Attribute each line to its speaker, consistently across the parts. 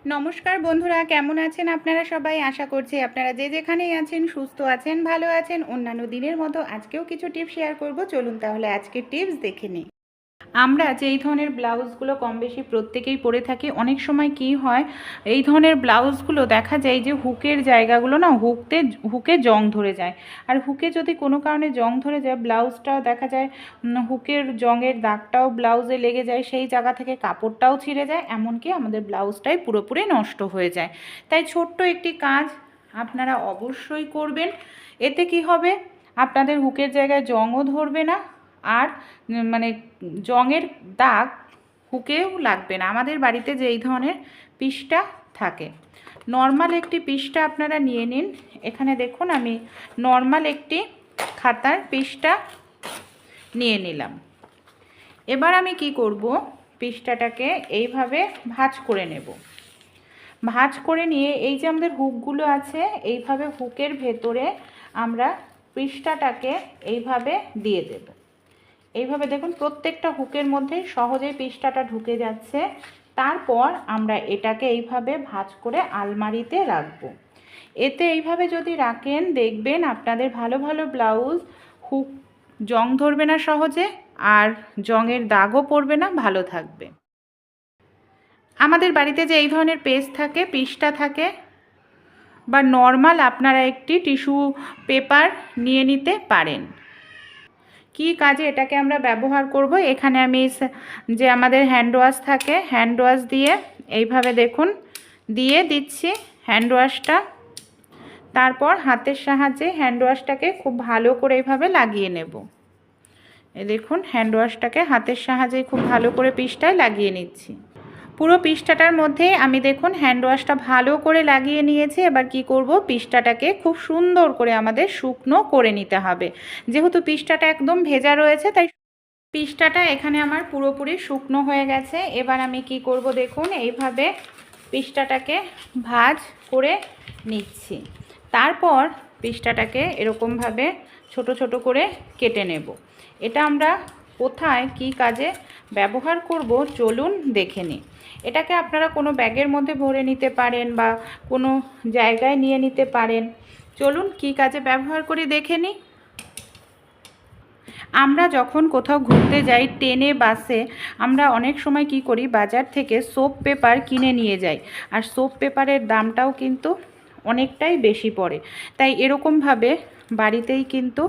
Speaker 1: নমস্কার বন্ধুরা, কেমন আছেন আপনারা সবাই? আশা করছি আপনারা যে যেখানেই আছেন সুস্থ আছেন, ভালো আছেন। অন্যান্য দিনের মতো আজকেও কিছু টিপস শেয়ার করব। চলুন তাহলে আজকের টিপস দেখে নিই। আমরা যেই ধরনের ব্লাউজগুলো কম বেশি প্রত্যেকেই পরে থাকি, অনেক সময় কি হয়, এই ধরনের ব্লাউজগুলো দেখা যায় যে হুকের জায়গাগুলো না হুকে জং ধরে যায়। আর হুকে যদি কোনো কারণে জং ধরে যায়, ব্লাউজটাও দেখা যায় হুকের জংয়ের দাগটাও ব্লাউজে লেগে যায়, সেই জায়গা থেকে কাপড়টাও ছিঁড়ে যায়, এমনকি আমাদের ব্লাউজটাই পুরোপুরি নষ্ট হয়ে যায়। তাই ছোট্ট একটি কাজ আপনারা অবশ্যই করবেন। এতে কি হবে, আপনাদের হুকের জায়গায় জংও ধরবে না, আর মানে জংয়ের দাগ হুকেও লাগবে না। আমাদের বাড়িতে যে এই ধরনের পিসটা থাকে, নর্মাল একটি পিসটা আপনারা নিয়ে নিন। এখানে দেখুন আমি নর্মাল একটি খাতার পিসটা নিয়ে নিলাম। এবার আমি কি করব, পিসটাটাকে এইভাবে ভাঁজ করে নেব। ভাঁজ করে নিয়ে এই যে আমাদের হুকগুলো আছে, এইভাবে হুকের ভেতরে আমরা পৃষ্ঠাটাকে এইভাবে দিয়ে দেব। এইভাবে দেখুন প্রত্যেকটা হুকের মধ্যেই সহজেই পৃষ্ঠাটা ঢুকে যাচ্ছে। তারপর আমরা এটাকে এইভাবে ভাঁজ করে আলমারিতে রাখব। এতে এইভাবে যদি রাখেন, দেখবেন আপনাদের ভালো ভালো ব্লাউজ হুক জং ধরবে না সহজে, আর জংয়ের দাগও পড়বে না, ভালো থাকবে। আমাদের বাড়িতে যে এই ধরনের পৃষ্ঠা থাকে, বা নর্মাল আপনারা একটি টিস্যু পেপার নিয়ে নিতে পারেন। কি কাজে এটাকে আমরা ব্যবহার করব, এখানে আমি যে আমাদের হ্যান্ড ওয়াশ থাকে, হ্যান্ড ওয়াশ দিয়ে এইভাবে দেখুন দিয়ে দিচ্ছি হ্যান্ড ওয়াশটা। তারপর হাতের সাহায্যে হ্যান্ড ওয়াশটাকে খুব ভালো করে এইভাবে লাগিয়ে নেব। এই দেখুন হ্যান্ড ওয়াশটাকে হাতের সাহায্যে খুব ভালো করে পৃষ্ঠায় লাগিয়ে নিচ্ছি। পুরো পৃষ্ঠাটার মধ্যে আমি দেখুন হ্যান্ড ওয়াশটা ভালো করে লাগিয়ে নিয়েছি। এবার কি করব, পৃষ্ঠাটাকে খুব সুন্দর করে আমাদের শুকনো করে নিতে হবে। যেহেতু পৃষ্ঠাটা একদম ভেজা রয়েছে, তাই পৃষ্ঠাটা এখানে আমার পুরোপুরি শুকনো হয়ে গেছে। এবার আমি কি করব, দেখুন এইভাবে পৃষ্ঠাটাকে ভাঁজ করে নিচ্ছি। তারপর পৃষ্ঠাটাকে এরকমভাবে ছোট ছোট করে কেটে নেব। এটা আমরা কোথায় কি কাজে ব্যবহার করব চলুন দেখে নিই। এটাকে আপনারা কোনো ব্যাগের মধ্যে ভরে নিতে পারেন বা কোনো জায়গায় নিয়ে নিতে পারেন। চলুন কি কাজে ব্যবহার করি দেখে নিই। আমরা যখন কোথাও ঘুরতে যাই, ট্রেনে বাসে, আমরা অনেক সময় কি করি, বাজার থেকে সোপ পেপার কিনে নিয়ে যাই। আর সোপ পেপারের দামটাও কিন্তু অনেকটাই বেশি পড়ে। তাই এরকমভাবে বাড়িতেই কিন্তু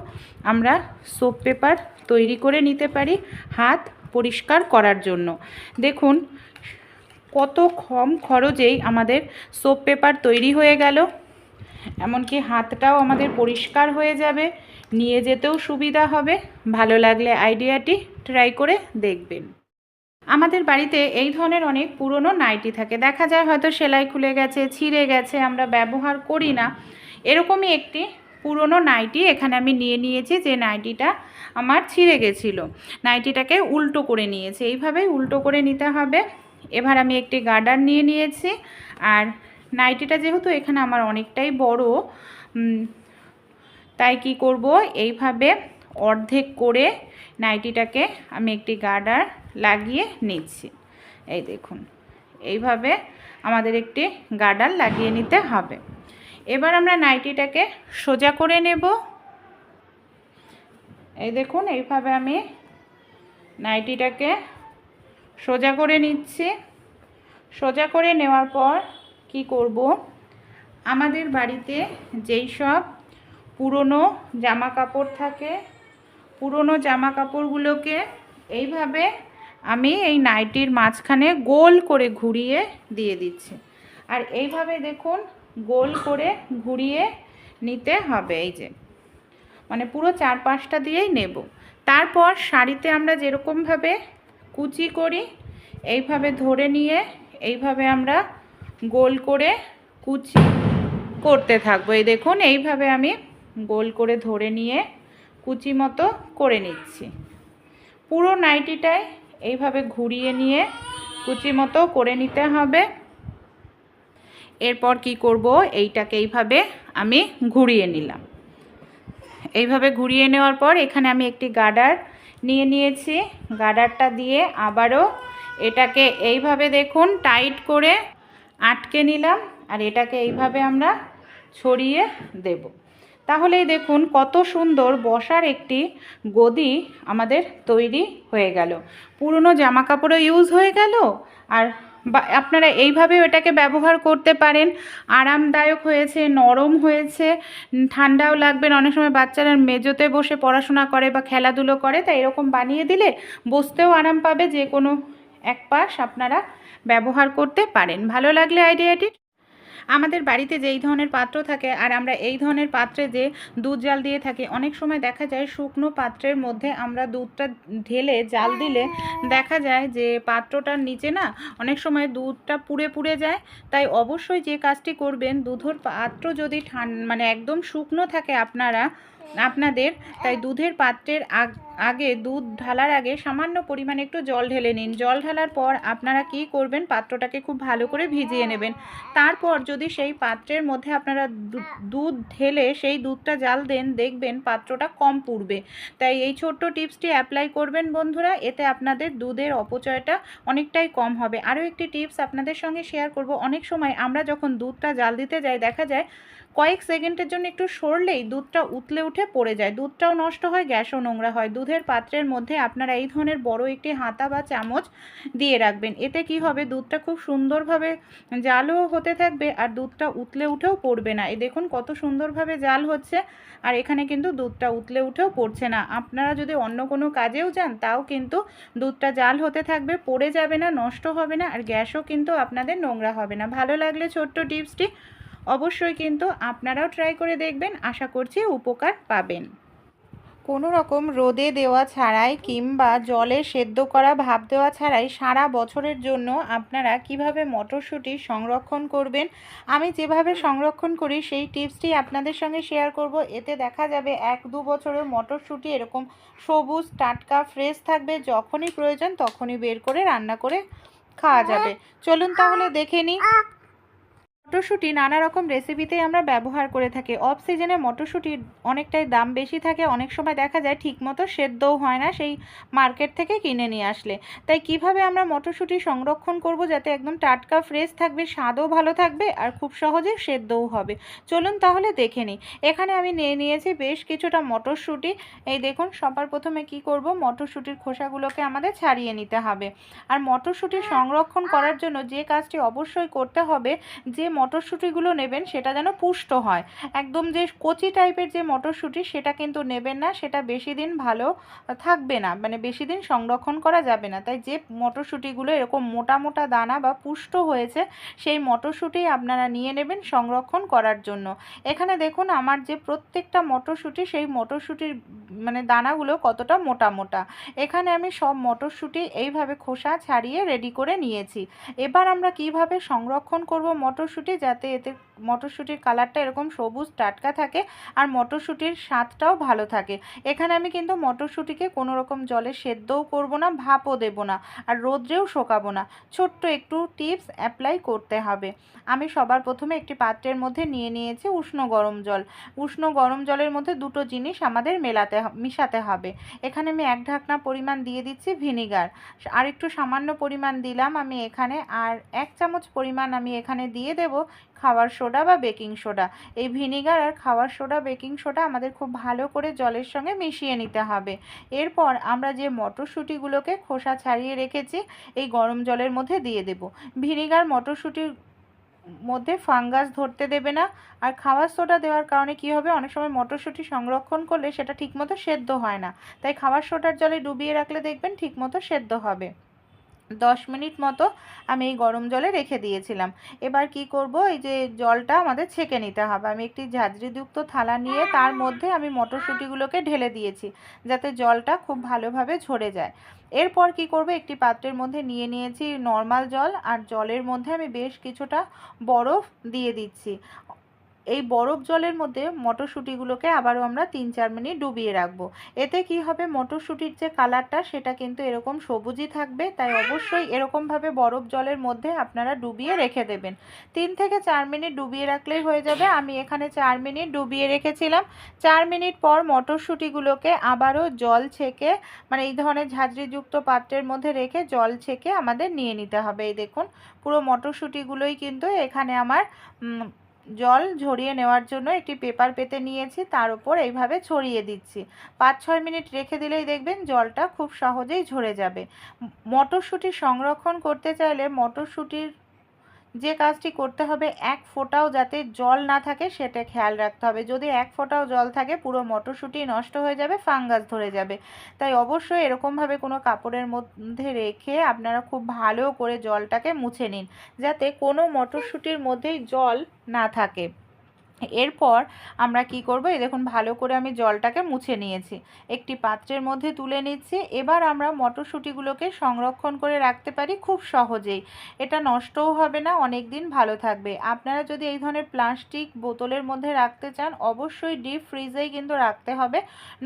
Speaker 1: আমরা সোপ পেপার তৈরি করে নিতে পারি হাত পরিষ্কার করার জন্য। দেখুন কত কম খরচেই আমাদের সোপ পেপার তৈরি হয়ে গেল, এমনকি হাতটাও আমাদের পরিষ্কার হয়ে যাবে, নিয়ে যেতেও সুবিধা হবে। ভালো লাগলে আইডিয়াটি ট্রাই করে দেখবেন। আমাদের বাড়িতে এই ধরনের অনেক পুরনো নাইটি থাকে, দেখা যায় হয়তো সেলাই খুলে গেছে, ছিঁড়ে গেছে, আমরা ব্যবহার করি না। এরকমই একটি পুরনো নাইটি এখানে আমি নিয়ে নিয়েছি, যে নাইটিটা আমার ছিঁড়ে গেছিলো। নাইটিটাকে উল্টো করে নিয়েছি, এইভাবেই উল্টো করে নিতে হবে। এবার আমি একটি গার্ডার নিয়ে নিয়েছি। আর নাইটিটা যেহেতু এখানে আমার অনেকটাই বড়, তাই কি করব, এইভাবে অর্ধেক করে নাইটিটাকে আমি একটি গার্ডার লাগিয়ে নিচ্ছি। এই দেখুন এইভাবে আমাদের একটি গার্ডার লাগিয়ে নিতে হবে। এবার আমরা নাইটিটাকে সোজা করে নেব। এই দেখুন এইভাবে আমি নাইটিটাকে সোজা করে নিচ্ছি। সোজা করে নেওয়ার পর কি করব, আমাদের বাড়িতে যেই সব পুরনো জামা কাপড় থাকে, পুরনো জামা কাপড়গুলোকে এইভাবে আমি এই নাইটির মাঝখানে গোল করে ঘুরিয়ে দিয়ে দিচ্ছি। আর এইভাবে দেখুন গোল করে ঘুরিয়ে নিতে হবে, এই যে মানে পুরো চারপাশটা দিয়েই নেব। তারপর শাড়িতে আমরা যেরকমভাবে কুচি করি, এইভাবে ধরে নিয়ে এইভাবে আমরা গোল করে কুচি করতে থাকবো। এই দেখুন এইভাবে আমি গোল করে ধরে নিয়ে কুচি মতো করে নিচ্ছি। পুরো নাইটিটাই এইভাবে ঘুরিয়ে নিয়ে কুচি মতো করে নিতে হবে। এরপর কি করব, এইটাকে এইভাবে আমি ঘুরিয়ে নিলাম। এইভাবে ঘুরিয়ে নেওয়ার পর এখানে আমি একটি গার্ডার নিয়ে নিয়েছি। গার্ডারটা দিয়ে আবারও এটাকে এইভাবে দেখুন টাইট করে আটকে নিলাম আর এটাকে এইভাবে আমরা ছড়িয়ে দেব। তাহলেই দেখুন কত সুন্দর বসার একটি গদি আমাদের তৈরি হয়ে গেল। পুরনো জামা কাপড়ও ইউজ হয়ে গেল, আর আপনারা এইভাবেও এটাকে ব্যবহার করতে পারেন। আরামদায়ক হয়েছে, নরম হয়েছে, ঠান্ডাও লাগবে না। অনেক সময় বাচ্চারা মেঝেতে বসে পড়াশোনা করে বা খেলাধুলো করে, তাই এরকম বানিয়ে দিলে বসতেও আরাম পাবে। যে কোনো এক পাশ আপনারা ব্যবহার করতে পারেন। ভালো লাগলে আইডিয়াটি। আমাদের বাড়িতে যেই ধরনের পাত্র থাকে আর আমরা এই ধরনের পাত্রে যে দুধ জাল দিয়ে থাকি, অনেক সময় দেখা যায় শুকনো পাত্রের মধ্যে আমরা দুধটা ঢেলে জাল দিলে দেখা যায় যে পাত্রটার নিচে না অনেক সময় দুধটা পুড়ে পুড়ে যায়। তাই অবশ্যই যে কাজটি করবেন, দুধের পাত্র যদি মানে একদম শুকনো থাকে আপনাদের, তাই দুধের পাত্রের আগে দুধ ঢালার আগে সামান্য পরিমাণে একটু জল ঢেলে নিন। জল ঢালার পর আপনারা কি করবেন, পাত্রটাকে খুব ভালো করে ভিজিয়ে নেবেন। তারপর যদি সেই পাত্রের মধ্যে আপনারা দুধ ঢেলে সেই দুধটা জাল দেন, দেখবেন পাত্রটা কম পুড়বে। তাই এই ছোট্ট টিপসটি অ্যাপ্লাই করবেন বন্ধুরা, এতে আপনাদের দুধের অপচয়টা অনেকটাই কম হবে। আরও একটি টিপস আপনাদের সঙ্গে শেয়ার করব। অনেক সময় আমরা যখন দুধটা জাল দিতে যাই, দেখা যায় কয়েক সেকেন্ডের জন্য একটু সরলেই দুধটা উতলে উঠে পড়ে যায়, দুধটাও নষ্ট হয়, গ্যাসও নোংরা হয়। দুধের পাত্রের মধ্যে আপনারা এই ধরনের বড় একটি হাতা বা চামচ দিয়ে রাখবেন। এতে কি হবে, দুধটা খুব সুন্দরভাবে জালও হতে থাকবে আর দুধটা উতলে উঠেও পড়বে না। এই দেখুন কত সুন্দরভাবে জাল হচ্ছে, আর এখানে কিন্তু দুধটা উতলে উঠেও পড়ছে না। আপনারা যদি অন্য কোনো কাজেও যান, তাও কিন্তু দুধটা জাল হতে থাকবে, পড়ে যাবে না, নষ্ট হবে না, আর গ্যাসও কিন্তু আপনাদের নোংরা হবে না। ভালো লাগলে ছোট্ট টিপসটি অবশ্যই কিন্তু আপনারাও ট্রাই করে দেখবেন, আশা করছি উপকার পাবেন। কোনো রকম রোদে দেওয়া ছাড়াই কিংবা জলে সেদ্ধ করা ভাপ দেওয়া ছাড়াই সারা বছরের জন্য আপনারা কিভাবে মটরশুঁটি সংরক্ষণ করবেন, আমি যেভাবে সংরক্ষণ করি সেই টিপসটি আপনাদের সঙ্গে শেয়ার করব। এতে দেখা যাবে 1-2 বছরের মটরশুঁটি এরকম সবুজ টাটকা ফ্রেশ থাকবে। যখনই প্রয়োজন তখনই বের করে রান্না করে খাওয়া যাবে। চলুন তাহলে দেখে নিই। মটরশুঁটি নানা রকম রেসিপিতেই আমরা ব্যবহার করে থাকি। অফ সিজনে মটরশুঁটির অনেকটাই দাম বেশি থাকে, অনেক সময় দেখা যায় ঠিকমতো সেদ্ধও হয় না সেই মার্কেট থেকে কিনে নিয়ে আসলে। তাই কিভাবে আমরা মটরশুঁটি সংরক্ষণ করব যাতে একদম টাটকা ফ্রেশ থাকবে, স্বাদও ভালো থাকবে আর খুব সহজে সেদ্ধও হবে, চলুন তাহলে দেখে নিই। এখানে আমি নিয়েছি বেশ কিছুটা মটরশুঁটি। এই দেখুন, সবার প্রথমে কি করব, মটরশুঁটির খোসাগুলোকে আমাদের ছাড়িয়ে নিতে হবে। আর মটরশুঁটি সংরক্ষণ করার জন্য যে কাজটি অবশ্যই করতে হবে, যে মটরশুঁটিগুলো নেবেন সেটা যেন পুষ্ট হয়। একদম যে কচি টাইপের যে মটরশুঁটি সেটা কিন্তু নেবেন না, সেটা বেশি দিন ভালো থাকবে না, মানে বেশি দিন সংরক্ষণ করা যাবে না। তাই যে মটরশুঁটিগুলো এরকম মোটা মোটা দানা বা পুষ্ট হয়েছে সেই মটরশুঁটি আপনারা নিয়ে নেবেন সংরক্ষণ করার জন্য। এখানে দেখুন আমার যে প্রত্যেকটা মটরশুঁটি, সেই মটরশুঁটির মানে দানাগুলো কতটা মোটা মোটা। এখানে আমি সব মটরশুঁটি এইভাবে খোসা ছাড়িয়ে রেডি করে নিয়েছি। এবার আমরা কিভাবে সংরক্ষণ করব মটরশুঁটি, যাতে এতে মটরশুঁটির কালারটা এরকম সবুজ টাটকা থাকে আর মটরশুঁটির স্বাদটাও ভালো থাকে। এখানে আমি কিন্তু মটরশুঁটিকে কোনো রকম জলে সেদ্ধও করব না, ভাপও দেব না, আর রোদ্রেও শোকাবো না। ছোট্ট একটু টিপস অ্যাপ্লাই করতে হবে। আমি সবার প্রথমে একটি পাত্রের মধ্যে নিয়ে নিয়েছি উষ্ণ গরম জল। উষ্ণ গরম জলের মধ্যে দুটো জিনিস আমাদের মিশাতে হবে। এখানে আমি 1 ঢাকনা পরিমাণ দিয়ে দিচ্ছি ভিনিগার, আর একটু সামান্য পরিমাণ দিলাম আমি এখানে, আর 1 চামচ পরিমাণ আমি এখানে দিয়ে দেব খাবার সোডা বা বেকিং সোডা। এই ভিনিগার আর খাবার সোডা বেকিং সোডা আমাদের খুব ভালো করে জলের সঙ্গে মিশিয়ে নিতে হবে। এরপর আমরা যে মটরশুঁটিগুলোকে খোসা ছাড়িয়ে রেখেছি এই গরম জলের মধ্যে দিয়ে দেব। ভিনিগার মটরশুঁটির মধ্যে ফাঙ্গাস ধরতে দেবে না। আর খাবার সোডা দেওয়ার কারণে কি হবে, অনেক সময় মটরশুঁটি সংরক্ষণ করলে সেটা ঠিকমতো সেদ্ধ হয় না, তাই খাবার সোডার জলে ডুবিয়ে রাখলে দেখবেন ঠিকমতো সেদ্ধ হবে। 10 মিনিট মতো আমি এই গরম জলে রেখে দিয়েছিলাম। এবার কি করব, এই যে জলটা আমাদের ছেঁকে নিতে হবে। আমি একটি ঝাঁঝরিযুক্ত থালা নিয়ে তার মধ্যে আমি মটরশুঁটিগুলোকে ঢেলে দিয়েছি যাতে জলটা খুব ভালোভাবে ঝরে যায়। এরপর কি করব, একটি পাত্রের মধ্যে নিয়ে নিয়েছি নর্মাল জল, আর জলের মধ্যে আমি বেশ কিছুটা বরফ দিয়ে দিচ্ছি। এই বরফ জলের মধ্যে মটরশুঁটিগুলোকে আবারও আমরা 3-4 মিনিট ডুবিয়ে রাখবো। এতে কি হবে, মটরশুঁটির যে কালারটা সেটা কিন্তু এরকম সবুজই থাকবে। তাই অবশ্যই এরকমভাবে বরফ জলের মধ্যে আপনারা ডুবিয়ে রেখে দেবেন। 3 থেকে 4 মিনিট ডুবিয়ে রাখলেই হয়ে যাবে। আমি এখানে 4 মিনিট ডুবিয়ে রেখেছিলাম। 4 মিনিট পর মটরশুঁটিগুলোকে আবারও জল ছেঁকে, মানে এই ধরনের ঝাঁঝরিযুক্ত পাত্রের মধ্যে রেখে জল ছেঁকে আমাদের নিয়ে নিতে হবে। এই দেখুন, পুরো মটরশুঁটিগুলোই কিন্তু এখানে আমার জল ঝরিয়ে নেওয়ার জন্য একটি পেপার পেতে নিয়েছি, তার উপর এইভাবে ছড়িয়ে দিচ্ছি। 5-6 মিনিট রেখে দিলেই দেখবেন জলটা খুব সহজেই ঝরে যাবে। মটরশুঁটি সংরক্ষণ করতে চাইলে মটরশুঁটির যে কাজটি করতে হবে, এক ফোঁটাও যাতে জল না থাকে সেটা খেয়াল রাখতে হবে। যদি এক ফোঁটাও জল থাকে পুরো মটরশুঁটি নষ্ট হয়ে যাবে, ফাঙ্গাস ধরে যাবে। তাই অবশ্যই এরকমভাবে কোনো কাপড়ের মধ্যে রেখে আপনারা খুব ভালো করে জলটাকে মুছে নিন, যাতে কোনো মটরশুঁটির মধ্যেই জল না থাকে। এরপর আমরা কি করব, এই দেখুন ভালো করে আমি জলটাকে মুছে নিয়েছি, একটি পাত্রের মধ্যে তুলে নিচ্ছি। এবার আমরা মটরশুঁটিগুলোকে সংরক্ষণ করে রাখতে পারি খুব সহজেই। এটা নষ্টও হবে না, অনেক দিন ভালো থাকবে। আপনারা যদি এই ধরনের প্লাস্টিক বোতলের মধ্যে রাখতে চান, অবশ্যই ডিপ ফ্রিজেই কিন্তু রাখতে হবে।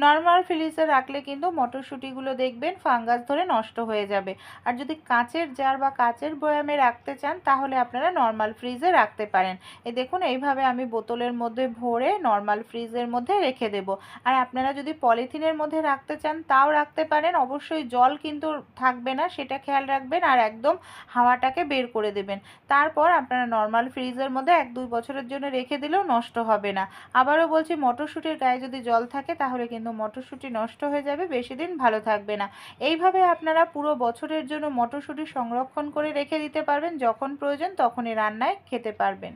Speaker 1: নর্মাল ফ্রিজে রাখলে কিন্তু মটরশুঁটিগুলো দেখবেন ফাঙ্গাস ধরে নষ্ট হয়ে যাবে। আর যদি কাঁচের জার বা কাঁচের বয়ামে রাখতে চান, তাহলে আপনারা নর্মাল ফ্রিজে রাখতে পারেন। এই দেখুন, এইভাবে আমি বোতলের মধ্যে ভরে নর্মাল ফ্রিজের মধ্যে রেখে দেব। আর আপনারা যদি পলিথিনের মধ্যে রাখতে চান তাও রাখতে পারেন। অবশ্যই জল কিন্তু থাকবে না, সেটা খেয়াল রাখবেন। আর একদম হাওয়াটাকে বের করে দেবেন। তারপর আপনারা নর্মাল ফ্রিজের মধ্যে 1-2 বছরের জন্য রেখে দিলেও নষ্ট হবে না। আবারও বলছি, মটরশুঁটির গায়ে যদি জল থাকে তাহলে কিন্তু মটরশুঁটি নষ্ট হয়ে যাবে, বেশি দিন ভালো থাকবে না। এইভাবে আপনারা পুরো বছরের জন্য মটরশুঁটি সংরক্ষণ করে রেখে দিতে পারবেন, যখন প্রয়োজন তখনই রান্নায় খেতে পারবেন।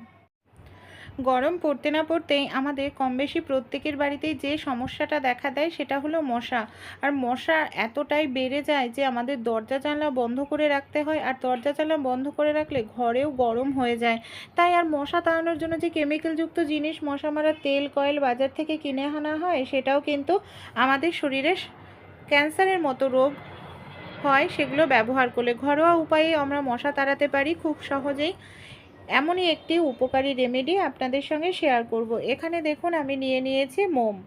Speaker 1: গরম পড়তে না পড়তেই আমাদের কম বেশি প্রত্যেকের বাড়িতেই যে সমস্যাটা দেখা দেয় সেটা হলো মশা। আর মশা এতটাই বেড়ে যায় যে আমাদের দরজা জানলা বন্ধ করে রাখতে হয়। আর দরজা জানলা বন্ধ করে রাখলে ঘরেও গরম হয়ে যায়। তাই আর মশা তাড়ানোর জন্য যে কেমিক্যালযুক্ত জিনিস, মশা মারার তেল কয়েল বাজার থেকে কিনে আনা হয়, সেটাও কিন্তু আমাদের শরীরে ক্যান্সারের মতো রোগ হয় সেগুলো ব্যবহার করলে। ঘরোয়া উপায়ে আমরা মশা তাড়াতে পারি খুব সহজেই। এমনই একটি উপকারী রেমেডি আপনাদের সঙ্গে শেয়ার করব। এখানে দেখুন আমি নিয়ে নিয়েছি মোম।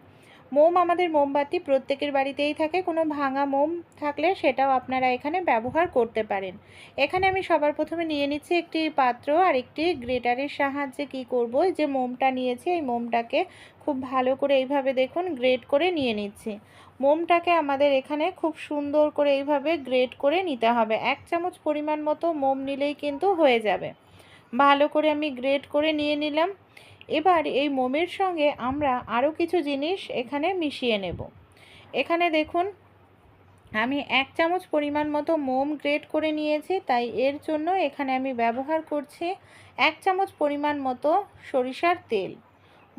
Speaker 1: আমাদের মোমবাতি প্রত্যেকের বাড়িতেই থাকে। কোনো ভাঙা মোম থাকলে সেটাও আপনারা এখানে ব্যবহার করতে পারেন। এখানে আমি সবার প্রথমে নিয়ে নিচ্ছি একটি পাত্র, আর একটি গ্রেটারের সাহায্যে কি করব, যে মোমটা নিয়েছি এই মোমটাকে খুব ভালো করে এইভাবে দেখুন গ্রেট করে নিয়ে নিচ্ছি। মোমটাকে আমাদের এখানে খুব সুন্দর করে এইভাবে গ্রেট করে নিতে হবে। 1 চামচ পরিমাণ মতো মোম নিলেই কিন্তু হয়ে যাবে। ভালো করে আমি গ্রেট করে নিয়ে নিলাম। এবার এই মোমের সঙ্গে আমরা আরও কিছু জিনিস এখানে মিশিয়ে নেব। এখানে দেখুন আমি 1 চামচ পরিমাণ মতো মোম গ্রেট করে নিয়েছি, তাই এর জন্য এখানে আমি ব্যবহার করছি 1 চামচ পরিমাণ মতো সরিষার তেল।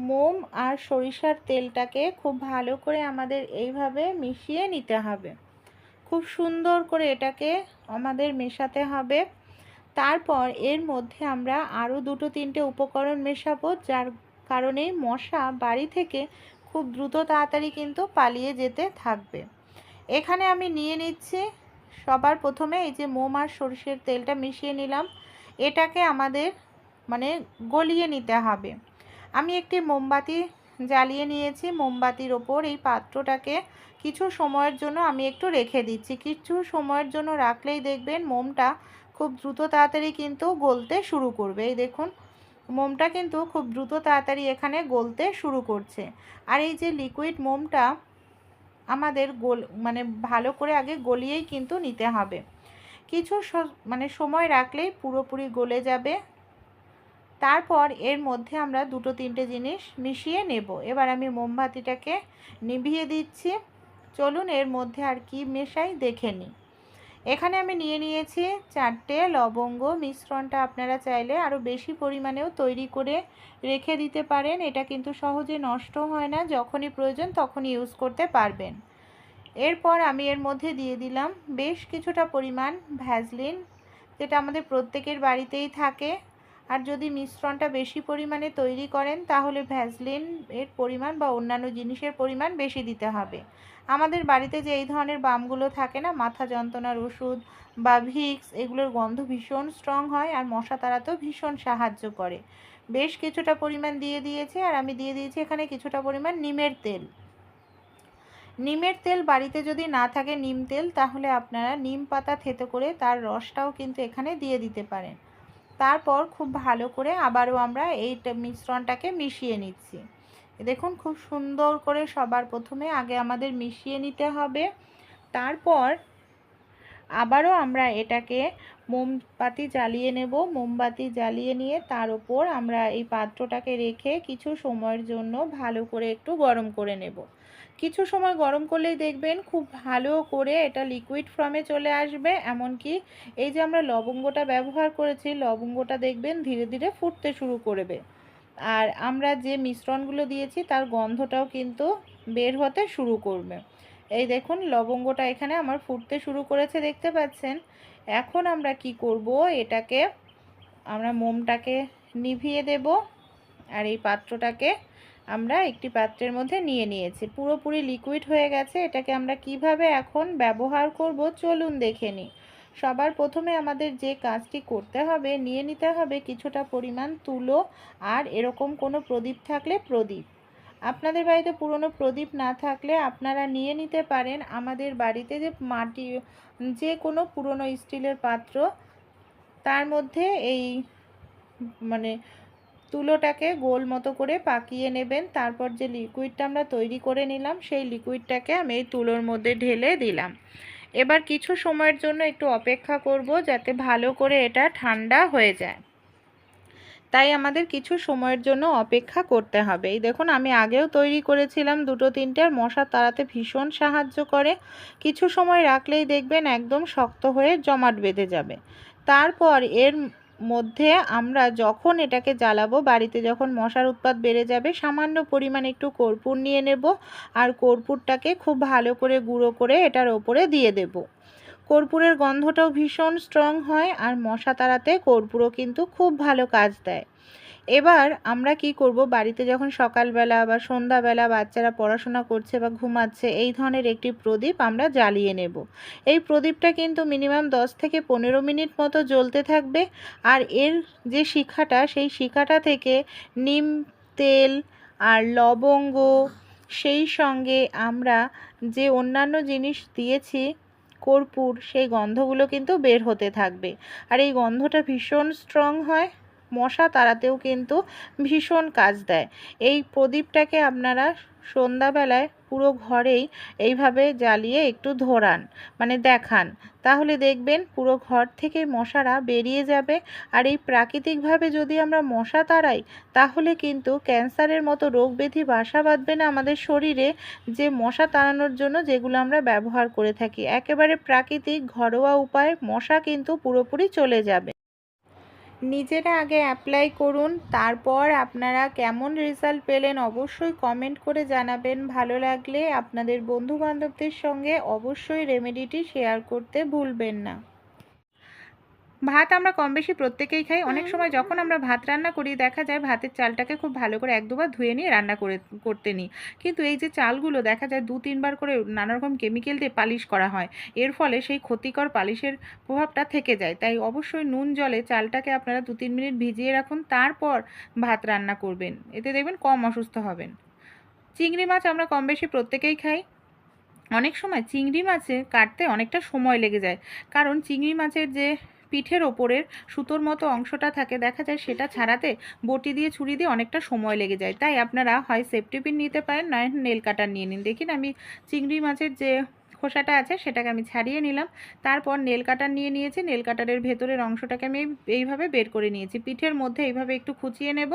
Speaker 1: মোম আর সরিষার তেলটাকে খুব ভালো করে আমাদের এইভাবে মিশিয়ে নিতে হবে। খুব সুন্দর করে এটাকে আমাদের মেশাতে হবে। তারপর এর মধ্যে আমরা আরও 2-3টে উপকরণ মেশাবো, যার কারণে মশা বাড়ি থেকে খুব দ্রুত তাড়াতাড়ি কিন্তু পালিয়ে যেতে থাকবে। এখানে আমি নিয়ে নিচ্ছি সবার প্রথমে এই যে মোম আর সরষের তেলটা মিশিয়ে নিলাম, এটাকে আমাদের গলিয়ে নিতে হবে। আমি একটি মোমবাতি জ্বালিয়ে নিয়েছি। মোমবাতির ওপর এই পাত্রটাকে কিছু সময়ের জন্য আমি একটু রেখে দিচ্ছি। কিছু সময়ের জন্য রাখলেই দেখবেন মোমটা খুব দ্রুত তাড়াতাড়ি কিন্তু গলতে শুরু করবে। এই দেখুন মোমটা কিন্তু খুব দ্রুত তাড়াতাড়ি এখানে গলতে শুরু করছে। আর এই যে লিকুইড মোমটা আমাদের ভালো করে আগে গলিয়েই কিন্তু নিতে হবে। কিছু সময় রাখলেই পুরোপুরি গলে যাবে। তারপর এর মধ্যে আমরা 2-3টে জিনিস মিশিয়ে নেব। এবার আমি মোমবাতিটাকে নিভিয়ে দিচ্ছি। চলুন এর মধ্যে আর কি মেশাই দেখে নিই। এখানে আমি নিয়ে নিয়েছি 4টে লবঙ্গ। মিশ্রণটা আপনারা চাইলে আরও বেশি পরিমাণেও তৈরি করে রেখে দিতে পারেন। এটা কিন্তু সহজে নষ্ট হয় না, যখনই প্রয়োজন তখনই ইউজ করতে পারবেন। এরপর আমি এর মধ্যে দিয়ে দিলাম বেশ কিছুটা পরিমাণ ভ্যাসলিন, যেটা আমাদের প্রত্যেকের বাড়িতেই থাকে। আর যদি মিশ্রণটা বেশি পরিমাণে তৈরি করেন তাহলে ভ্যাসলিন এর পরিমাণ বা অন্যান্য জিনিসের পরিমাণ বেশি দিতে হবে। আমাদের বাড়িতে যে এই ধরনের বামগুলো থাকে না, মাথা যন্ত্রণার ওষুধ বা ভিক্স, এগুলোর গন্ধ ভীষণ স্ট্রং হয় আর মশা তাড়াতেও ভীষণ সাহায্য করে। বেশ কিছুটা পরিমাণ দিয়ে দিয়েছি, আর আমি দিয়ে দিয়েছি এখানে কিছুটা পরিমাণ নিমের তেল। নিমের তেল বাড়িতে যদি না থাকে নিম তেল, তাহলে আপনারা নিম পাতা থেতো করে তার রসটাও কিন্তু এখানে দিয়ে দিতে পারেন। তারপর খুব ভালো করে আবারও আমরা এই মিশ্রণটাকে মিশিয়ে নিচ্ছি। দেখুন খুব সুন্দর করে সবার প্রথমে আগে আমাদের মিশিয়ে নিতে হবে। তারপর আবারও আমরা এটাকে মোমবাতি জ্বালিয়ে নেব। মোমবাতি জ্বালিয়ে নিয়ে তার উপর আমরা এই পাত্রটাকে রেখে কিছু সময়ের জন্য ভালো করে একটু গরম করে নেব। কিছু সময় গরম করলেই দেখবেন খুব ভালো করে এটা লিকুইড ফর্মে চলে আসবে। এমনকি এই যে আমরা লবঙ্গটা ব্যবহার করেছি, লবঙ্গটা দেখবেন ধীরে ধীরে ফুটতে শুরু করবে। আর আমরা যে মিশ্রণগুলো দিয়েছি তার গন্ধটাও কিন্তু বের হতে শুরু করবে। এই দেখুন লবঙ্গটা এখানে আমার ফুটতে শুরু করেছে, দেখতে পাচ্ছেন। এখন আমরা কি করব, এটাকে আমরা মোমটাকে নিভিয়ে দেব। আর এই পাত্রটাকে আমরা একটি পাত্রের মধ্যে নিয়ে নিয়েছি, পুরোপুরি লিকুইড হয়ে গেছে। এটাকে আমরা কিভাবে এখন ব্যবহার করব চলুন দেখে নিই। সবার প্রথমে আমাদের যে কাজটি করতে হবে, নিয়ে নিতে হবে কিছুটা পরিমাণ তুলো, আর এরকম কোনো প্রদীপ থাকলে প্রদীপ। আপনাদের বাড়িতে পুরনো প্রদীপ না থাকলে আপনারা নিয়ে নিতে পারেন আমাদের বাড়িতে যে মাটি, যে কোনো পুরনো স্টিলের পাত্র, তার মধ্যে এই মানে তুলোটাকে গোল মতো করে পাকিয়ে নেবেন। তারপর যে লিকুইডটা আমরা তৈরি করে নিলাম সেই লিকুইডটাকে আমি এই তুলোর মধ্যে ঢেলে দিলাম। এবার কিছু সময়ের জন্য একটু অপেক্ষা করব যাতে ভালো করে এটা ঠান্ডা হয়ে যায়। তাই আমাদের কিছু সময়ের জন্য অপেক্ষা করতে হবে। এই দেখুন আমি আগেও তৈরি করেছিলাম দুটো তিনটে, আর মশা তাড়াতে ভীষণ সাহায্য করে। কিছু সময় রাখলেই দেখবেন একদম শক্ত হয়ে জমাট বেঁধে যাবে। তারপর এর মধ্যে আমরা যখন এটাকে জ্বালাবো, বাড়িতে যখন মশার উৎপাত বেড়ে যাবে, সামান্য পরিমাণ একটু কর্পূর নিয়ে নেব, আর কর্পূরটাকে খুব ভালো করে গুঁড়ো করে এটার ওপরে দিয়ে দেব। কর্পূরের গন্ধটাও ভীষণ স্ট্রং হয়, আর মশা তাড়াতে কর্পূরও কিন্তু খুব ভালো কাজ দেয়। এবার আমরা কি করব, বাড়িতে যখন সকালবেলা বা সন্ধ্যাবেলা বাচ্চারা পড়াশোনা করছে বা ঘুমাচ্ছে, এই ধরনের একটি প্রদীপ আমরা জ্বালিয়ে নেব। এই প্রদীপটা কিন্তু মিনিমাম 10 থেকে 15 মিনিট মতো জ্বলতে থাকবে। আর এর যে শিখাটা, সেই শিখাটা থেকে নিম তেল আর লবঙ্গ, সেই সঙ্গে আমরা যে অন্যান্য জিনিস দিয়েছি কর্পূর, সেই গন্ধগুলো কিন্তু বের হতে থাকবে। আর এই গন্ধটা ভীষণ স্ট্রং হয়, মশা তাড়াতেও কিন্তু ভীষণ কাজ দেয়। এই প্রদীপটাকে আপনারা সন্ধ্যাবেলায় পুরো ঘরেই এইভাবে জ্বালিয়ে একটু ধরান, মানে দেখান, তাহলে দেখবেন পুরো ঘর থেকে মশারা বেরিয়ে যাবে। আর এই প্রাকৃতিকভাবে যদি আমরা মশা তাড়াই, তাহলে কিন্তু ক্যান্সারের মতো রোগ ব্যাধি বাসা বাঁধবে না আমাদের শরীরে। যে মশা তাড়ানোর জন্য যেগুলো আমরা ব্যবহার করে থাকি, একেবারে প্রাকৃতিক ঘরোয়া উপায়, মশা কিন্তু পুরোপুরি চলে যাবে। নিজেরা আগে অ্যাপ্লাই করুন, তারপর আপনারা কেমন রেজাল্ট পেলেন অবশ্যই কমেন্ট করে জানাবেন। ভালো লাগলে আপনাদের বন্ধুবান্ধবদের সঙ্গে অবশ্যই রেমেডিটি শেয়ার করতে ভুলবেন না। ভাত আমরা কম বেশি প্রত্যেকেই খাই। অনেক সময় যখন আমরা ভাত রান্না করি দেখা যায় ভাতের চালটাকে খুব ভালো করে 1-2 বার ধুয়ে নিয়ে রান্না করতে নিই। কিন্তু এই যে চালগুলো দেখা যায় 2-3 বার করে নানা রকম কেমিক্যাল দিয়ে পালিশ করা হয়। এর ফলে সেই ক্ষতিকর পালিশের প্রভাবটা থেকে যায়। তাই অবশ্যই নুন জলে চালটাকে আপনারা 2-3 মিনিট ভিজিয়ে রাখুন, তারপর ভাত রান্না করবেন। এতে দেখবেন কম অসুস্থ হবেন। চিংড়ি মাছ আমরা কম বেশি প্রত্যেকেই খাই। অনেক সময় চিংড়ি মাছে কাটতে অনেকটা সময় লেগে যায়, কারণ চিংড়ি মাছের যে পিঠের ওপরের সুতোর মতো অংশটা থাকে, দেখা যায় সেটা ছাড়াতে বটি দিয়ে ছুরি দিয়ে অনেকটা সময় লেগে যায়। তাই আপনারা হয় সেফটি পিন নিতে পারেন, নয় নেল কাটার নিয়ে নিন। দেখুন আমি চিংড়ি মাছের যে খোসাটা আছে সেটাকে আমি ছাড়িয়ে নিলাম, তারপর নেল কাটার নিয়ে নিয়েছি। নেল কাটারের ভেতরের অংশটাকে আমি এইভাবে বের করে নিয়েছি। পিঠের মধ্যে এইভাবে একটু খুঁচিয়ে নেব।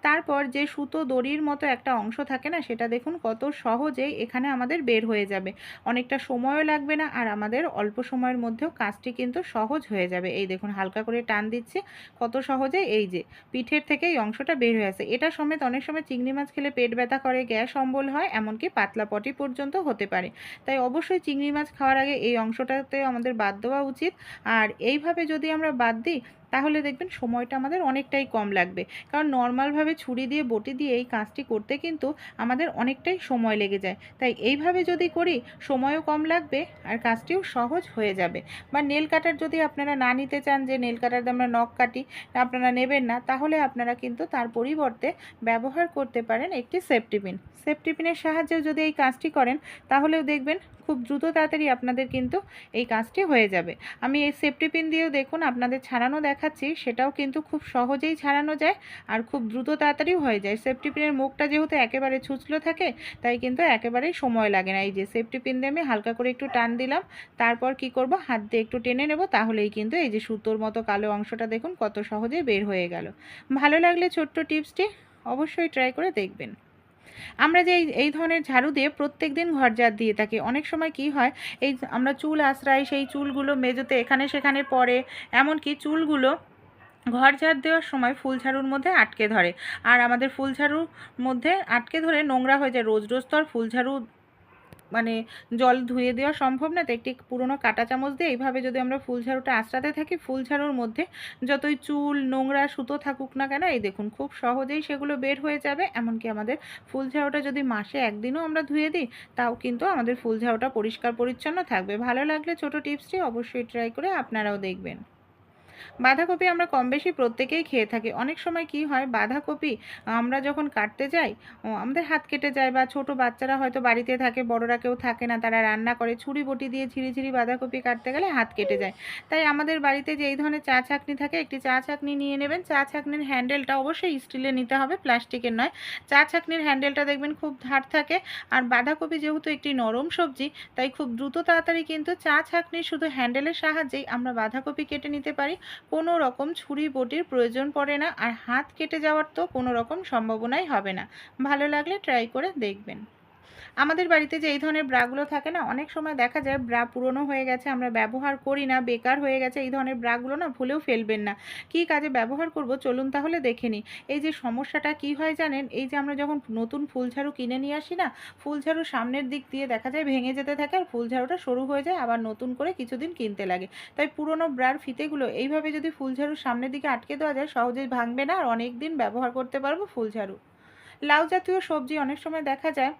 Speaker 1: তারপর যে সুতো দড়ির মতো একটা অংশ থাকে না, সেটা দেখুন কত সহজেই এখানে আমাদের বের হয়ে যাবে। অনেকটা সময়ও লাগবে না, আর আমাদের অল্প সময়ের মধ্যেও কাজটি কিন্তু সহজ হয়ে যাবে। এই দেখুন হালকা করে টান দিচ্ছি, কত সহজে এই যে পিঠের থেকে এই অংশটা বের হয়ে আসে। এটা সমেত অনেক সময় চিংড়ি মাছ খেলে পেট ব্যথা করে, গ্যাস অম্বল হয়, এমনকি পাতলা পটি পর্যন্ত হতে পারে। তাই অবশ্যই চিংড়ি মাছ খাওয়ার আগে এই অংশটাতে আমাদের বাদ দেওয়া উচিত। আর এইভাবে যদি আমরা বাদ দিই, তাহলে দেখবেন সময়টা আমাদের অনেকটাই কম লাগবে। কারণ নর্মালভাবে ছুরি দিয়ে বটি দিয়ে এই কাজটি করতে কিন্তু আমাদের অনেকটাই সময় লেগে যায়। তাই এইভাবে যদি করি সময়ও কম লাগবে আর কাজটিও সহজ হয়ে যাবে। বা নেল কাটার যদি আপনারা না নিতে চান, যে নেল কাটার দিয়ে আমরা নখ কাটি, আপনারা নেবেন না, তাহলে আপনারা কিন্তু তার পরিবর্তে ব্যবহার করতে পারেন একটি সেফটি পিন। সেফটি পিনের সাহায্যে যদি এই কাজটি করেন তাহলেও দেখবেন খুব দ্রুত তাড়াতাড়ি আপনাদের কিন্তু এই কাজটি হয়ে যাবে। আমি এই সেফটি পিন দিয়েও দেখুন আপনাদের ছাড়ানো দেখাচ্ছি, সেটাও কিন্তু খুব সহজেই ছাড়ানো যায় আর খুব দ্রুত তাড়াতাড়িও হয়ে যায়। সেফটি পিনের মুখটা যেহেতু একেবারে ছুঁচলো থাকে, তাই কিন্তু একেবারেই সময় লাগে না। এই যে সেফটি পিন দিয়ে আমি হালকা করে একটু টান দিলাম, তারপর কি করব, হাত দিয়ে একটু টেনে নেব, তাহলেই কিন্তু এই যে সুতোর মতো কালো অংশটা দেখুন কত সহজেই বের হয়ে গেল। ভালো লাগলে ছোট্ট টিপসটি অবশ্যই ট্রাই করে দেখবেন। আমরা যে এই ধরনের ঝাড়ু দিয়ে প্রত্যেক দিন ঘর ঝাড় দিয়ে থাকি, অনেক সময় কি হয়, এই আমরা চুল আঁচড়াই, সেই চুলগুলো মেজোতে এখানে সেখানে পড়ে, এমনকি চুলগুলো ঘর ঝাড় দেওয়ার সময় ফুল ঝাড়ুর মধ্যে আটকে ধরে। আর আমাদের ফুল ঝাড়ুর মধ্যে আটকে ধরে নোংরা হয়ে যায়। রোজ রোজ তো আর ফুল ঝাড়ু মানে জল ধুয়ে দেওয়া সম্ভব না। তো একটি পুরনো কাঁটা চামচ দিয়ে এইভাবে যদি আমরা ফুল ঝাড়ুটা আঁচড়াতে থাকি, ফুল ঝাড়ুর মধ্যে যতই চুল নোংরা সুতো থাকুক না কেন, এই দেখুন খুব সহজেই সেগুলো বের হয়ে যাবে। এমনকি আমাদের ফুল ঝাড়ুটা যদি মাসে একদিনও আমরা ধুয়ে দিই, তাও কিন্তু আমাদের ফুল ঝাড়ুটা পরিষ্কার পরিচ্ছন্ন থাকবে। ভালো লাগলে ছোট টিপসটি অবশ্যই ট্রাই করে আপনারাও দেখবেন। বাঁধাকপি আমরা কম বেশি প্রত্যেকেই খেয়ে থাকি। অনেক সময় কি হয়, বাঁধাকপি আমরা যখন কাটতে যাই আমাদের হাত কেটে যায়, বা ছোট বাচ্চারা হয়তো বাড়িতে থাকে, বড়রা কেউ থাকে না, তারা রান্না করে, ছুরি বটি দিয়ে ঝিরিঝিরি বাঁধাকপি কাটতে গেলে হাত কেটে যায়। তাই আমাদের বাড়িতে যে এই ধরনের চা ছাঁকনি থাকে, একটি চা ছাঁকনি নিয়ে নেবেন। চা ছাঁকনির হ্যান্ডেলটা অবশ্যই স্টিলের নিতে হবে, প্লাস্টিকের নয়। চা ছাঁকনির হ্যান্ডেলটা দেখবেন খুব ধার থাকে। আর বাঁধাকপি যেহেতু একটি নরম সবজি, তাই খুব দ্রুত তাড়াতাড়ি কিন্তু চা ছাঁকনির শুধু হ্যান্ডেলের সাহায্যেই আমরা বাঁধাকপি কেটে নিতে পারি। কোনো রকম ছুরি বটির প্রয়োজন পড়ে না, আর হাত কেটে যাওয়ার তো কোনো রকম সম্ভাবনাই হবে না। ভালো লাগলে ট্রাই করে দেখবেন। আমাদের বাড়িতে যে এই ধরনের ব্রাগুলো থাকে না, অনেক সময় দেখা যায় ব্রা পুরনো হয়ে গেছে, আমরা ব্যবহার করি না, বেকার হয়ে গেছে। এই ধরনের ব্রাগুলো না ভুলেও ফেলবেন না। কী কাজে ব্যবহার করব চলুন তাহলে দেখে নিই। এই যে সমস্যাটা কি হয় জানেন, এই যে আমরা যখন নতুন ফুলঝাড়ু কিনে নিয়ে আসি না, ফুলঝাড়ু সামনের দিক দিয়ে দেখা যায় ভেঙে যেতে থাকে, আর ফুলঝাড়ুটা সরু হয়ে যায়, আবার নতুন করে কিছুদিন কিনতে লাগে। তাই পুরনো ব্রার ফিতেগুলো এইভাবে যদি ফুলঝাড়ুর সামনের দিকে আটকে দেওয়া যায়, সহজেই ভাঙবে না, আর অনেক দিন ব্যবহার করতে পারবো ফুলঝাড়ু। লাউ জাতীয় সবজি অনেক সময় দেখা যায়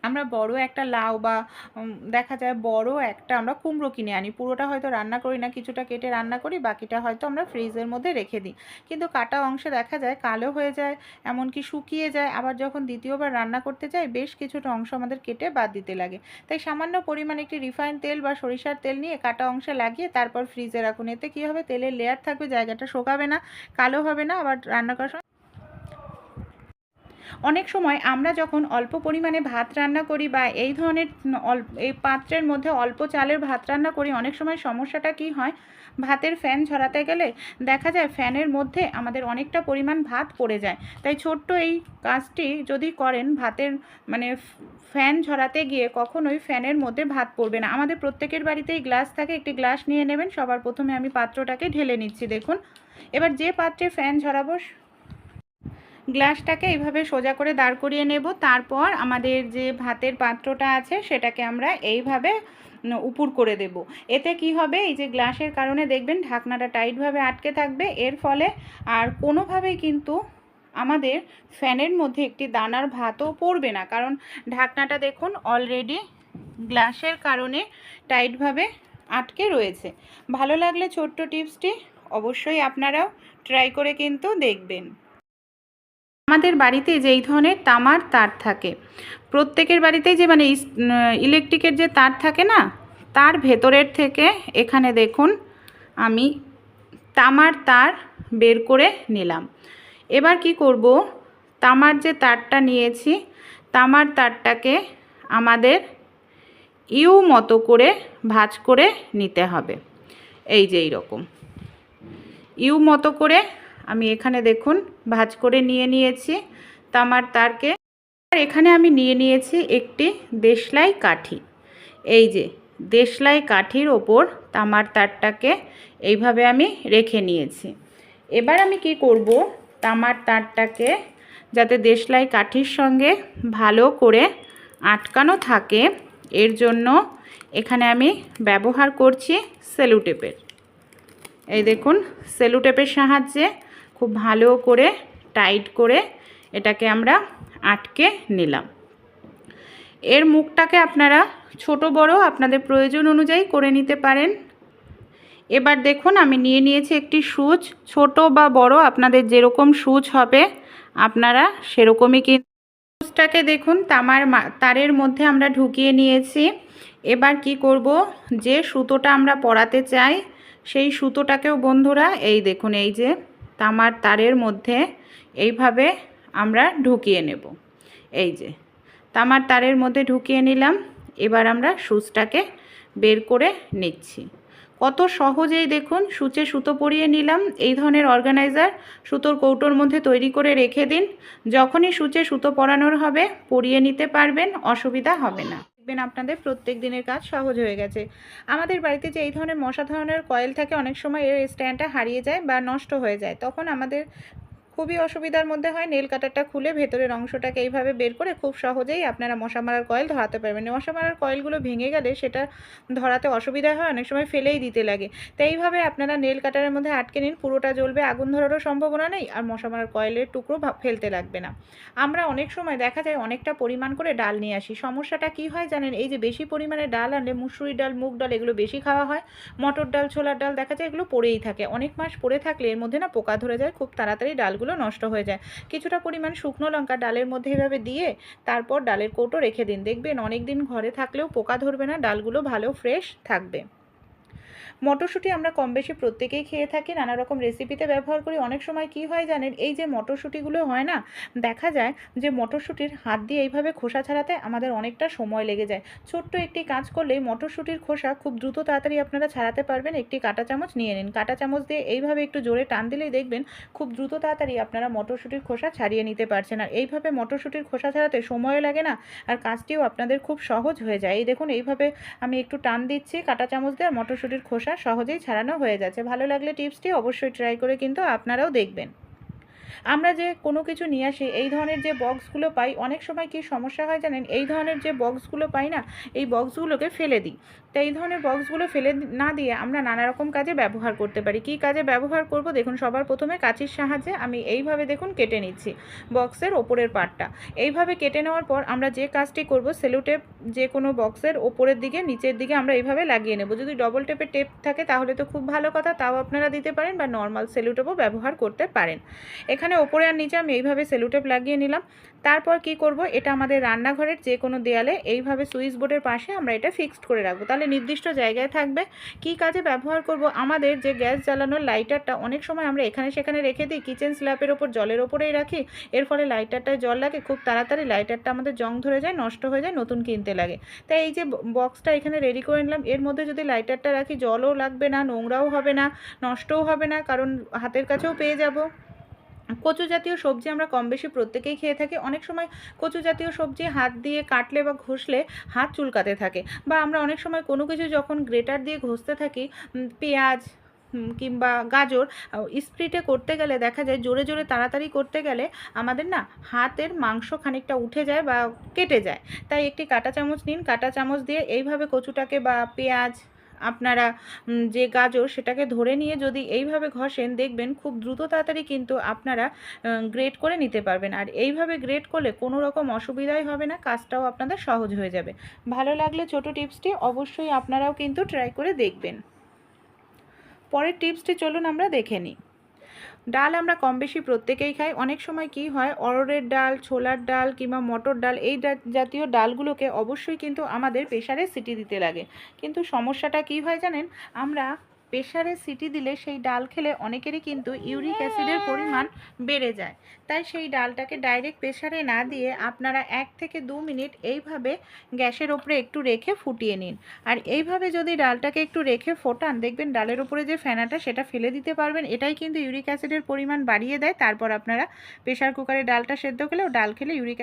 Speaker 1: আমরা বড় একটা লাউ বা দেখা যায় বড় একটা আমরা কুমড়ো কিনে আনি, পুরোটা হয়তো রান্না করি না, কিছুটা কেটে রান্না করি, বাকিটা হয়তো আমরা ফ্রিজের মধ্যে রেখে দিই। কিন্তু কাটা অংশে দেখা যায় কালো হয়ে যায়, এমনকি শুকিয়ে যায়। আবার যখন দ্বিতীয়বার রান্না করতে যাই, বেশ কিছুটা অংশ আমাদের কেটে বাদ দিতে লাগে। তাই সামান্য পরিমাণে একটি রিফাইন তেল বা সরিষার তেল নিয়ে কাটা অংশে লাগিয়ে তারপর ফ্রিজে রাখুন। এতে কী হবে, তেলের লেয়ার থাকবে, জায়গাটা শোকাবে না, কালো হবে না। আবার রান্না করার সময় অনেক সময় আমরা যখন অল্প পরিমাণে ভাত রান্না করি, বা এই ধরনের এই পাত্রের মধ্যে অল্প চালের ভাত রান্না করি, অনেক সময় সমস্যাটা কি হয়, ভাতের ফ্যান ঝরাতে গেলে দেখা যায় ফ্যানের মধ্যে আমাদের অনেকটা পরিমাণ ভাত পড়ে যায়। তাই ছোট্ট এই কাজটি যদি করেন, ভাতের মানে ফ্যান ঝরাতে গিয়ে কখনোই ফ্যানের মধ্যে ভাত পড়বে না। আমাদের প্রত্যেকের বাড়িতেই গ্লাস থাকে, একটি গ্লাস নিয়ে নেবেন। সবার প্রথমে আমি পাত্রটাকে ঢেলে নিচ্ছি দেখুন। এবার যে পাত্রে ফ্যান ঝরাবো, গ্লাসটাকে এইভাবে সোজা করে দাঁড় করিয়ে নেব। তারপর আমাদের যে ভাতের পাত্রটা আছে সেটাকে আমরা এইভাবে উপর করে দেব। এতে কি হবে, এই যে গ্লাসের কারণে দেখবেন ঢাকনাটা টাইটভাবে আটকে থাকবে। এর ফলে আর কোনোভাবেই কিন্তু আমাদের ফ্যানের মধ্যে একটি দানার ভাতও পড়বে না, কারণ ঢাকনাটা দেখুন অলরেডি গ্লাসের কারণে টাইটভাবে আটকে রয়েছে। ভালো লাগলে ছোট্ট টিপসটি অবশ্যই আপনারাও ট্রাই করে কিন্তু দেখবেন। আমাদের বাড়িতে যেই ধরনের তামার তার থাকে, প্রত্যেকের বাড়িতেই যে মানে ইলেকট্রিকের যে তার থাকে না, তার ভেতরের থেকে এখানে দেখুন আমি তামার তার বের করে নিলাম। এবার কি করব, তামার যে তারটা নিয়েছি, তামার তারটাকে আমাদের ইউ মতো করে ভাঁজ করে নিতে হবে। এই যে এইরকম ইউ মতো করে আমি এখানে দেখুন ভাঁজ করে নিয়েছি তামার তারকে। আর এখানে আমি নিয়েছি একটি দেশলাই কাঠি। এই যে দেশলাই কাঠির ওপর তামার তারটাকে এইভাবে আমি রেখে নিয়েছি। এবার আমি কি করব, তামার তারটাকে যাতে দেশলাই কাঠির সঙ্গে ভালো করে আটকানো থাকে, এর জন্য এখানে আমি ব্যবহার করছি সেলো টেপের। এই দেখুন সেলো টেপের সাহায্যে খুব ভালো করে টাইট করে এটাকে আমরা আটকে নিলাম। এর মুখটাকে আপনারা ছোট বড় আপনাদের প্রয়োজন অনুযায়ী করে নিতে পারেন। এবার দেখুন আমি নিয়ে নিয়েছি একটি সুচ, ছোট বা বড় আপনাদের যেরকম সুচ হবে আপনারা সেরকমই কিন্তু সুচটাকে দেখুন তারের মধ্যে আমরা ঢুকিয়ে নিয়েছি। এবার কি করব, যে সুতোটা আমরা পরাতে চাই সেই সুতোটাকেও বন্ধুরা এই দেখুন এই যে তামার তারের মধ্যে এইভাবে আমরা ঢুকিয়ে নেব। এই যে তামার তারের মধ্যে ঢুকিয়ে নিলাম। এবার আমরা সুচটাকে বের করে নিচ্ছি। কত সহজেই দেখুন সূচে সুতো পরিয়ে নিলাম। এই ধরনের অর্গানাইজার সুতোর কৌটোর মধ্যে তৈরি করে রেখে দিন, যখনই সূচে সুতো পরানোর হবে পরিয়ে নিতে পারবেন, অসুবিধা হবে না। দেখবেন আপনাদের প্রত্যেক দিনের কাজ সহজ হয়ে গেছে। আমাদের বাড়িতে যে এই ধরনের মশা ধরনের কয়েল থাকে অনেক সময় এর স্ট্যান্ডটা হারিয়ে যায় বা নষ্ট হয়ে যায়, তখন আমাদের খুবই অসুবিধার মধ্যে হয়। নেল কাটারটা খুলে ভেতরের অংশটাকে এইভাবে বের করে খুব সহজেই আপনারা মশা মারার কয়েল ধরাতে পারবেন। মশা মারার কয়েলগুলো ভেঙে গেলে সেটা ধরাতে অসুবিধা হয়, অনেক সময় ফেলেই দিতে লাগে। তো এইভাবে আপনারা নেল কাটারের মধ্যে আটকে নিন, পুরোটা জ্বলবে, আগুন ধরারও সম্ভাবনা নেই, আর মশা মারার কয়েলের টুকরো ফেলতে লাগবে না। আমরা অনেক সময় দেখা যায় অনেকটা পরিমাণ করে ডাল নিয়ে আসি। সমস্যাটা কি হয় জানেন, এই যে বেশি পরিমাণে ডাল আনলে মুসুরি ডাল, মুগ ডাল এগুলো বেশি খাওয়া হয়, মটর ডাল, ছোলার ডাল দেখা যায় এগুলো পড়েই থাকে। অনেক মাস পড়ে থাকলে এর মধ্যে না পোকা ধরে যায়, খুব তাড়াতাড়ি ডালগুলো নষ্ট হয়ে যায়। কিছুটা পরিমাণ শুকনো লঙ্কা ডালের মধ্যে এভাবে দিয়ে তারপর ডালের কৌটো রেখে দিন, দেখবেন অনেক দিন ঘরে থাকলেও পোকা ধরবে না, ডালগুলো ভালো ফ্রেশ থাকবে। মটরশুঁটি আমরা কম বেশি প্রত্যেকেই খেয়ে থাকি, নানা রকম রেসিপিতে ব্যবহার করি। অনেক সময় কি হয় জানেন, এই যে মটরশুঁটিগুলো হয় না, দেখা যায় যে মটরশুঁটির হাত দিয়ে এইভাবে খোসা ছাড়াতে আমাদের অনেকটা সময় লেগে যায়। ছোট্ট একটি কাজ করলেই মটরশুঁটির খোসা খুব দ্রুত তাড়াতাড়ি আপনারা ছাড়াতে পারবেন। একটি কাঁটা চামচ নিয়ে নিন, কাঁটা চামচ দিয়ে এইভাবে একটু জোরে টান দিলেই দেখবেন খুব দ্রুত তাড়াতাড়ি আপনারা মটরশুঁটির খোসা ছাড়িয়ে নিতে পারছেন। আর এইভাবে মটরশুঁটির খোসা ছাড়াতে সময়ও লাগে না, আর কাজটিও আপনাদের খুব সহজ হয়ে যায়। এই দেখুন এইভাবে আমি একটু টান দিচ্ছি কাঁটা চামচ দিয়ে, মটরশুঁটির খোসা সহজেই ছাড়ানো হয়ে যাচ্ছে। ভালো লাগলে টিপসটি অবশ্যই ট্রাই করে কিন্তু আপনারাও দেখবেন। আমরা যে কোনো কিছু নিয়ে আসি, এই ধরনের যে বক্সগুলো পাই, অনেক সময় কি সমস্যা হয় জানেন, এই ধরনের যে বক্সগুলো পাই না, এই বক্সগুলোকে ফেলে দিই। তো এই ধরনের বক্সগুলো ফেলে না দিয়ে আমরা নানা রকম কাজে ব্যবহার করতে পারি। কি কাজে ব্যবহার করব দেখুন, সবার প্রথমে কাঁচির সাহায্যে আমি এইভাবে দেখুন কেটে নিচ্ছি বক্সের ওপরের পার্টটা। এইভাবে কেটে নেওয়ার পর আমরা যে কাজটি করব, সেলো টেপ যে কোনো বক্সের ওপরের দিকে নিচের দিকে আমরা এইভাবে লাগিয়ে নেব। যদি ডবল টেপের টেপ থাকে তাহলে তো খুব ভালো কথা, তাও আপনারা দিতে পারেন, বা নর্মাল সেলো টেপও ব্যবহার করতে পারেন। এখানে ওপরে আর নিচে আমি এইভাবে সেলো টেপ লাগিয়ে নিলাম। তারপর কি করব, এটা আমাদের রান্নাঘরের যে কোনো দেয়ালে এইভাবে সুইচ বোর্ডের পাশে আমরা এটা ফিক্সড করে রাখবো, তাহলে নির্দিষ্ট জায়গায় থাকবে। কি কাজে ব্যবহার করব, আমাদের যে গ্যাস জ্বালানোর লাইটারটা অনেক সময় আমরা এখানে সেখানে রেখে দিই, কিচেন স্ল্যাপের ওপর জলের ওপরেই রাখি, এর ফলে লাইটারটায় জল লাগে, খুব তাড়াতাড়ি লাইটারটা আমাদের জং ধরে যায়, নষ্ট হয়ে যায়, নতুন কিনতে লাগে। তাই এই যে বক্সটা এখানে রেডি করে নিলাম, এর মধ্যে যদি লাইটারটা রাখি জলও লাগবে না, নোংরাও হবে না, নষ্টও হবে না, কারণ হাতের কাছেও পেয়ে যাব। কচু জাতীয় সবজি আমরা কম বেশি প্রত্যেকেই খেয়ে থাকি। অনেক সময় কচু জাতীয় সবজি হাত দিয়ে কাটলে বা ঘষলে হাত চুলকাতে থাকে, বা আমরা অনেক সময় কোনো কিছু যখন গ্রেটার দিয়ে ঘষতে থাকি, পেঁয়াজ কিংবা গাজর স্প্রিটে করতে গেলে দেখা যায় জোরে জোরে তাড়াতাড়ি করতে গেলে আমাদের না হাতের মাংস খানিকটা উঠে যায় বা কেটে যায়। তাই একটি কাঁটা চামচ নিন, কাঁটা চামচ দিয়ে এইভাবে কচুটাকে বা পেঁয়াজ আপনারা যে গাজর সেটাকে ধরে নিয়ে যদি এইভাবে ঘষেন, দেখবেন খুব দ্রুত তাড়াতাড়ি কিন্তু আপনারা গ্রেট করে নিতে পারবেন। আর এইভাবে গ্রেট করলে কোনো রকম অসুবিধাই হবে না, কাজটাও আপনাদের সহজ হয়ে যাবে। ভালো লাগলে ছোট টিপসটি অবশ্যই আপনারাও কিন্তু ট্রাই করে দেখবেন। পরের টিপসটি চলুন আমরা দেখে নিই। ডাল আমরা কম বেশি প্রত্যেকেই খাই। অনেক সময় কি হয়, অড়হরের ডাল, ছোলার ডাল কিংবা মটর ডাল এই জাতীয় ডালগুলোকে অবশ্যই কিন্তু আমাদের প্রেসারে সিটি দিতে লাগে। কিন্তু সমস্যাটা কি হয় জানেন, আমরা প্রেসারে সিটি দিলে সেই ডাল খেলে অনেকেরই কিন্তু ইউরিক অ্যাসিডের পরিমাণ বেড়ে যায়। তাই সেই ডালটাকে ডাইরেক্ট প্রেসারে না দিয়ে আপনারা 1 থেকে 2 মিনিট এইভাবে গ্যাসের ওপরে একটু রেখে ফুটিয়ে নিন। আর এইভাবে যদি ডালটাকে একটু রেখে ফোটান, দেখবেন ডালের উপরে যে ফেনাটা সেটা ফেলে দিতে পারবেন। এটাই কিন্তু ইউরিক অ্যাসিডের পরিমাণ বাড়িয়ে দেয়। তারপর আপনারা প্রেসার কুকারে ডালটা সেদ্ধ খেলেও ডাল খেলে ইউরিক